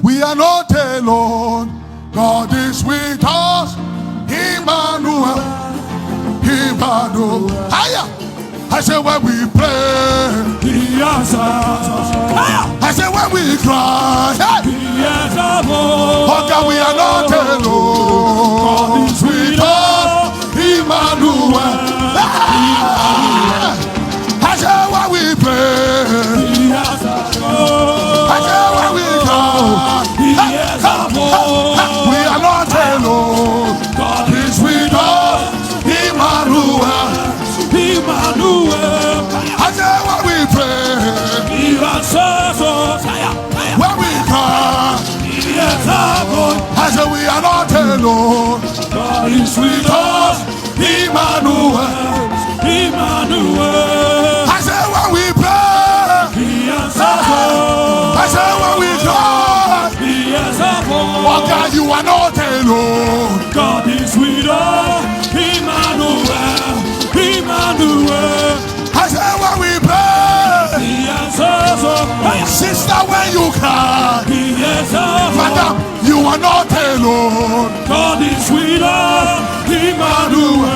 We are not alone. God is with us. Emmanuel. Emmanuel. Higher. I say when we pray, He answers us. I say when we cry, He answers us. Oh God, we are not alone. God is with us. Emmanuel. I say when we pray, He answers us. I say when we cry, He answers us. We are not alone. God is with us. Emmanuel. Emmanuel. I say when we pray, He answers us. When we cry, He answers us. I say we are not alone. God is with us. Emmanuel. Emmanuel. I say when we pray, He answers us. I say when we cry, He answers us. Oh God, you are not alone. God is with us. Emmanuel. Emmanuel. I say when we pray, He answers us. Sister, when you cry, He answers us. Madam, you are not alone. God is with us. Emmanuel.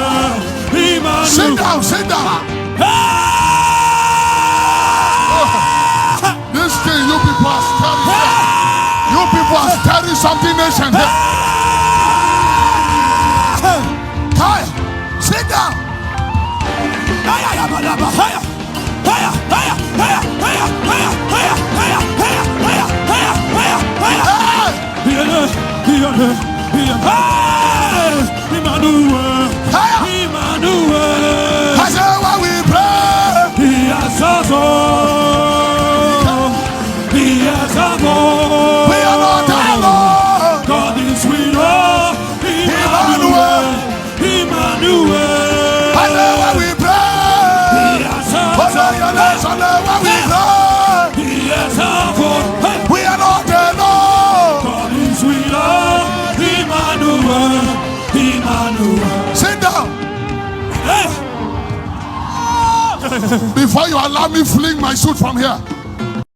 Emmanuel. Sit down, sit down. This thing you people are studying. You people are studying something nation here. Sit down. Emmanuel. Emmanuel. I say when we pray, He answers us. He answers us. We are not alone. God is with us. Emmanuel. Emmanuel. I say when we pray, He answers us. When we pray, He answers us. We are not alone. God is with us. Emmanuel. Emmanuel. Sit down. Hey. Before you allow me fling my suit from here,